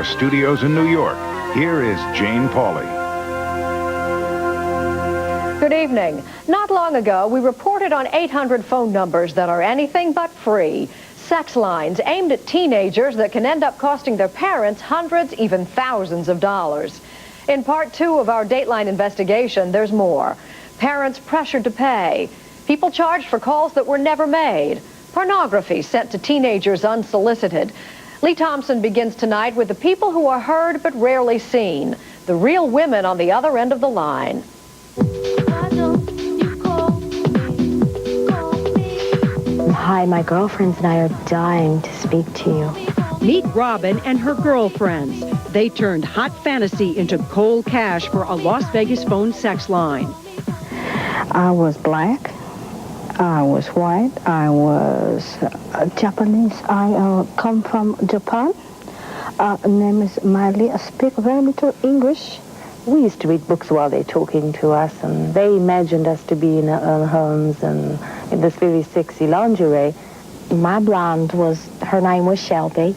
studios in New York, here is Jane Pauley. Good evening. Not long ago, we reported on 800 phone numbers that are anything but free. Sex lines aimed at teenagers that can end up costing their parents hundreds, even thousands of dollars. In part 2 of our Dateline investigation, there's more. Parents pressured to pay. People charged for calls that were never made. Pornography sent to teenagers unsolicited. Lee Thompson begins tonight with the people who are heard but rarely seen. The real women on the other end of the line. Hi, my girlfriends and I are dying to speak to you. Meet Robin and her girlfriends. They turned hot fantasy into cold cash for a Las Vegas phone sex line. I was black. I was white. I was Japanese. I come from Japan. Name is Miley. I speak very little English. We used to read books while they're talking to us, and they imagined us to be in our homes and in this very sexy lingerie. My blonde her name was Shelby,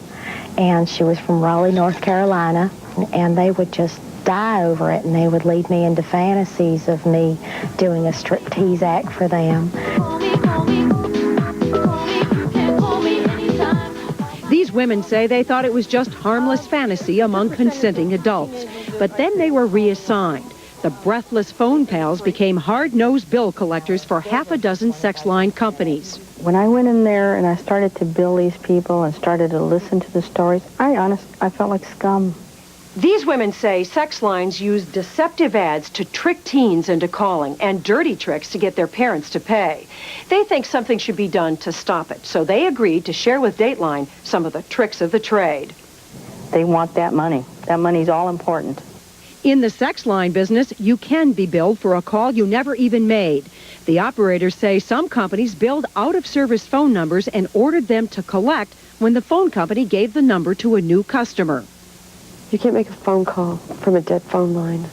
and she was from Raleigh, North Carolina, and they would just die over it, and they would lead me into fantasies of me doing a striptease act for them. These women say they thought it was just harmless fantasy among consenting adults, but then they were reassigned. The breathless phone pals became hard-nosed bill collectors for half a dozen sex line companies. When I went in there and I started to bill these people and started to listen to the stories, I felt like scum. These women say sex lines use deceptive ads to trick teens into calling and dirty tricks to get their parents to pay. They think something should be done to stop it, so they agreed to share with Dateline some of the tricks of the trade. They want that money. That money's all important. In the sex line business, you can be billed for a call you never even made. The operators say some companies billed out-of-service phone numbers and ordered them to collect when the phone company gave the number to a new customer. You can't make a phone call from a dead phone line.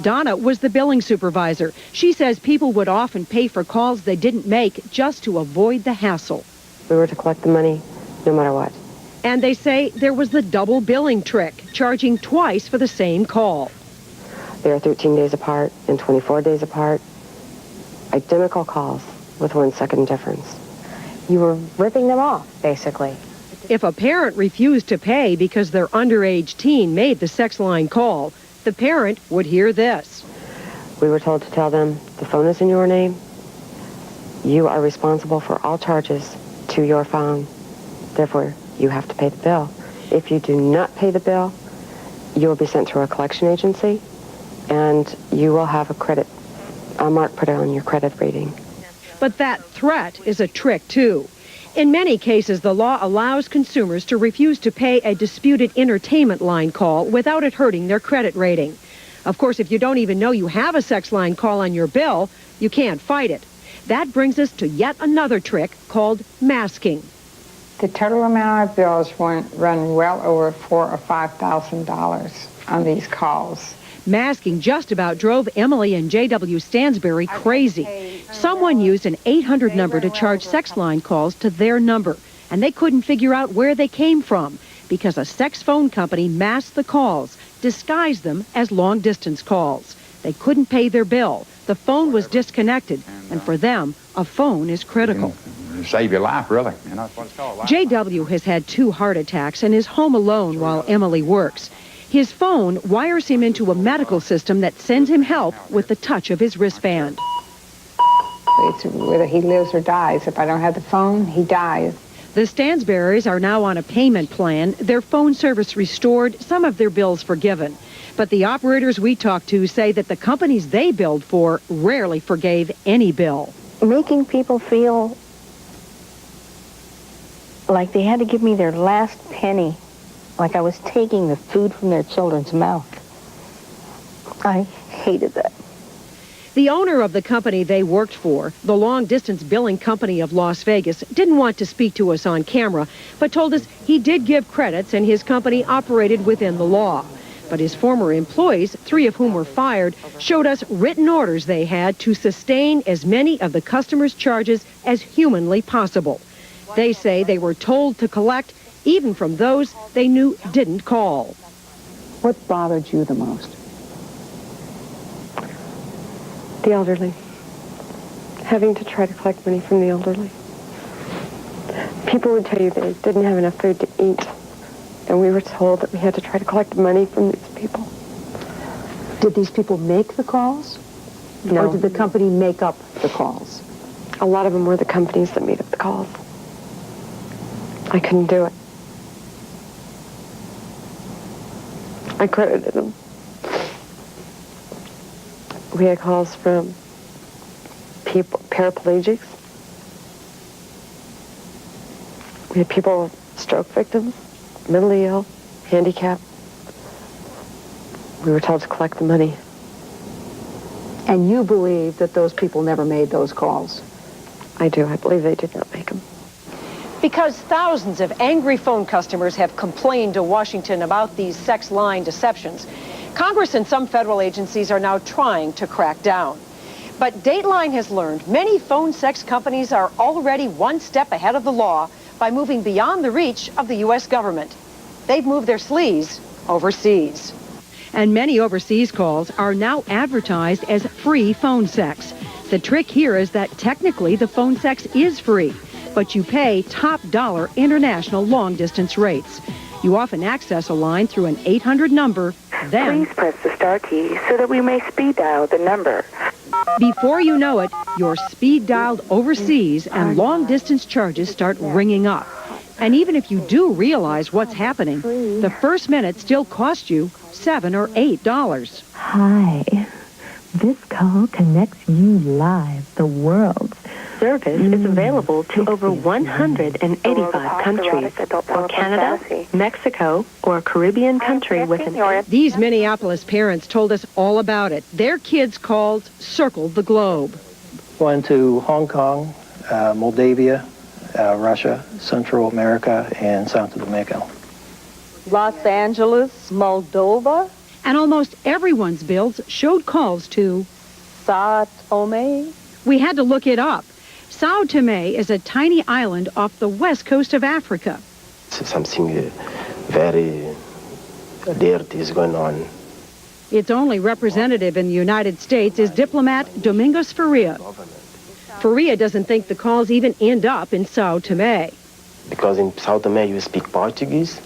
Donna was the billing supervisor. She says people would often pay for calls they didn't make just to avoid the hassle. We were to collect the money no matter what. And they say there was the double billing trick, charging twice for the same call. They are 13 days apart and 24 days apart. Identical calls with 1 second difference. You were ripping them off, basically. If a parent refused to pay because their underage teen made the sex line call, the parent would hear this. We were told to tell them the phone is in your name. You are responsible for all charges to your phone. Therefore, you have to pay the bill. If you do not pay the bill, you will be sent to a collection agency, and you will have a mark put on your credit rating. But that threat is a trick, too. In many cases, the law allows consumers to refuse to pay a disputed entertainment line call without it hurting their credit rating. Of course, if you don't even know you have a sex line call on your bill, you can't fight it. That brings us to yet another trick called masking. The total amount of bills run well over $4,000 or $5,000 on these calls. Masking just about drove Emily and J.W. Stansberry crazy. Someone used an 800 number to charge sex line calls to their number, and they couldn't figure out where they came from because a sex phone company masked the calls, disguised them as long-distance calls. They couldn't pay their bill. The phone was disconnected, and for them, a phone is critical. Save your life, really. You know, that's what it's called. J.W. has had 2 heart attacks and is home alone while Emily works. His phone wires him into a medical system that sends him help with the touch of his wristband. It's whether he lives or dies. If I don't have the phone, he dies. The Stansberrys are now on a payment plan, their phone service restored, some of their bills forgiven. But the operators we talked to say that the companies they billed for rarely forgave any bill. Making people feel like they had to give me their last penny, like I was taking the food from their children's mouth. I hated that. The owner of the company they worked for, the long-distance billing company of Las Vegas, didn't want to speak to us on camera, but told us he did give credits and his company operated within the law. But his former employees, 3 of whom were fired, showed us written orders they had to sustain as many of the customers' charges as humanly possible. They say they were told to collect even from those they knew didn't call. What bothered you the most? The elderly. Having to try to collect money from the elderly. People would tell you they didn't have enough food to eat, and we were told that we had to try to collect money from these people. Did these people make the calls? No. Or did the company make up the calls? A lot of them were the companies that made up the calls. I couldn't do it. I credited them. We had calls from people, paraplegics. We had people, stroke victims, mentally ill, handicapped. We were told to collect the money. And you believe that those people never made those calls? I do. I believe they did not make them. Because thousands of angry phone customers have complained to Washington about these sex line deceptions, Congress and some federal agencies are now trying to crack down. But Dateline has learned many phone sex companies are already one step ahead of the law by moving beyond the reach of the U.S. government. They've moved their sleaze overseas. And many overseas calls are now advertised as free phone sex. The trick here is that technically the phone sex is free, but you pay top dollar international long-distance rates. You often access a line through an 800 number, then please press the star key so that we may speed dial the number. Before you know it, you're speed dialed overseas and long-distance charges start ringing up. And even if you do realize what's happening, the first minute still costs you $7 or $8. Hi. This call connects you live, the world's Service is available to over 185 countries, or Canada, Mexico, or a Caribbean country with an... These Minneapolis parents told us all about it. Their kids called circled the globe. Went to Hong Kong, Moldavia, Russia, Central America, and Santo Domingo. Los Angeles, Moldova, And almost everyone's bills showed calls to Sao Tome. We had to look it up. Sao Tome is a tiny island off the west coast of Africa. Something very dirty is going on. Its only representative in the United States is diplomat Domingos Faria. Faria doesn't think the calls even end up in Sao Tome. Because in Sao Tome you speak Portuguese,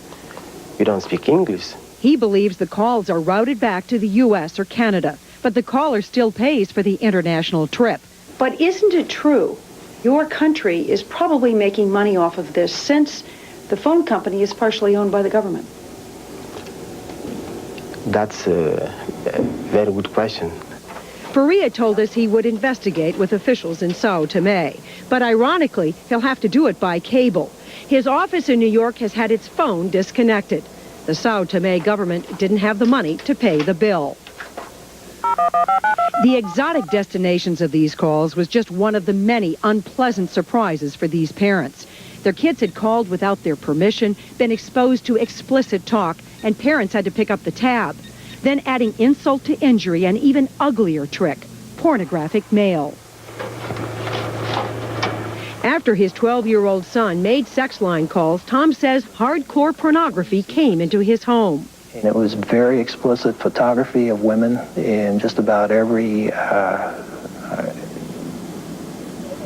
you don't speak English. He believes the calls are routed back to the U.S. or Canada, but the caller still pays for the international trip. But isn't it true? Your country is probably making money off of this since the phone company is partially owned by the government. That's a very good question. Faria told us he would investigate with officials in Sao Tome, but ironically, he'll have to do it by cable. His office in New York has had its phone disconnected. The Sao Tome government didn't have the money to pay the bill. The exotic destinations of these calls was just one of the many unpleasant surprises for these parents. Their kids had called without their permission, been exposed to explicit talk, and parents had to pick up the tab. Then adding insult to injury, an even uglier trick, pornographic mail. After his 12-year-old son made sex line calls, Tom says hardcore pornography came into his home. And it was very explicit photography of women in just about every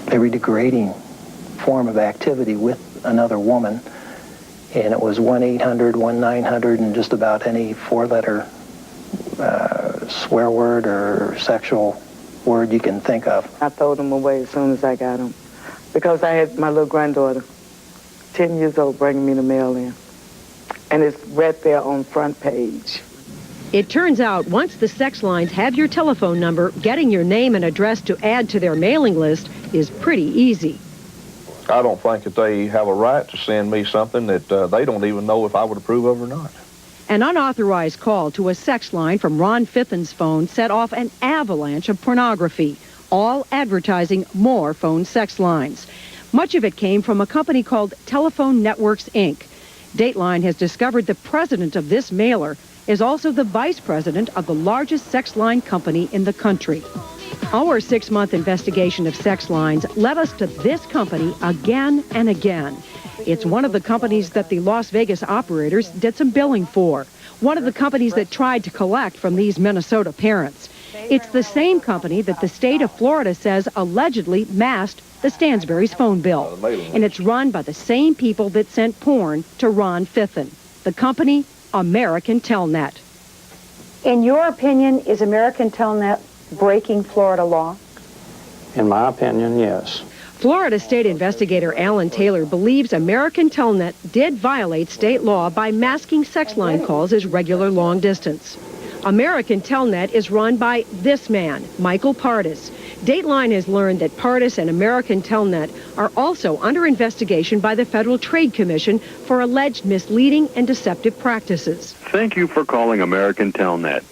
degrading form of activity with another woman. And it was 1-800, 1-900, and just about any four-letter swear word or sexual word you can think of. I threw them away as soon as I got them because I had my little granddaughter, 10 years old, bringing me the mail in. And it's right there on front page. It turns out once the sex lines have your telephone number, getting your name and address to add to their mailing list is pretty easy. I don't think that they have a right to send me something that they don't even know if I would approve of or not. An unauthorized call to a sex line from Ron Fithen's phone set off an avalanche of pornography, all advertising more phone sex lines. Much of it came from a company called Telephone Networks, Inc. Dateline has discovered the president of this mailer is also the vice president of the largest sex line company in the country. Our 6-month investigation of sex lines led us to this company again and again. It's one of the companies that the Las Vegas operators did some billing for. One of the companies that tried to collect from these Minnesota parents. It's the same company that the state of Florida says allegedly masked the Stansberry's phone bill. And it's run by the same people that sent porn to Ron Fithen. The company, American Telnet. In your opinion, is American Telnet breaking Florida law? In my opinion, yes. Florida State Investigator Alan Taylor believes American Telnet did violate state law by masking sex line calls as regular long distance. American Telnet is run by this man, Michael Pardis. Dateline has learned that Pardis and American Telnet are also under investigation by the Federal Trade Commission for alleged misleading and deceptive practices. Thank you for calling American Telnet.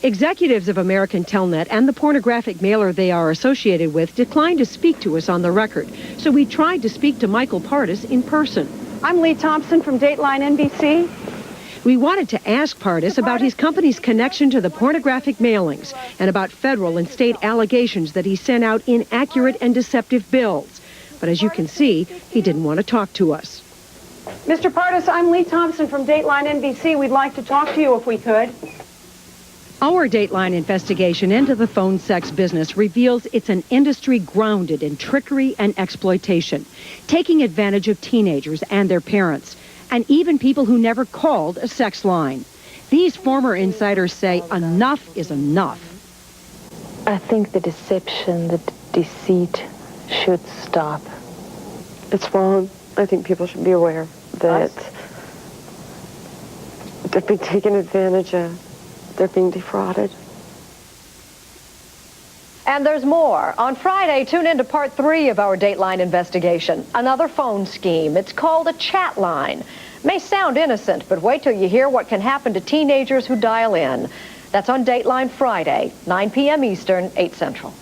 Executives of American Telnet and the pornographic mailer they are associated with declined to speak to us on the record, so we tried to speak to Michael Pardis in person. I'm Lee Thompson from Dateline NBC. We wanted to ask Pardis about his company's connection to the pornographic mailings and about federal and state allegations that he sent out inaccurate and deceptive bills. But as you can see, he didn't want to talk to us. Mr. Pardis, I'm Lee Thompson from Dateline NBC. We'd like to talk to you if we could. Our Dateline investigation into the phone sex business reveals it's an industry grounded in trickery and exploitation, taking advantage of teenagers and their parents, and even people who never called a sex line. These former insiders say enough is enough. I think the deception, the deceit should stop. It's wrong. I think people should be aware that they're being taken advantage of. They're being defrauded. And there's more. On Friday, tune in to part 3 of our Dateline investigation. Another phone scheme. It's called a chat line. May sound innocent, but wait till you hear what can happen to teenagers who dial in. That's on Dateline Friday, 9 p.m. Eastern, 8 Central.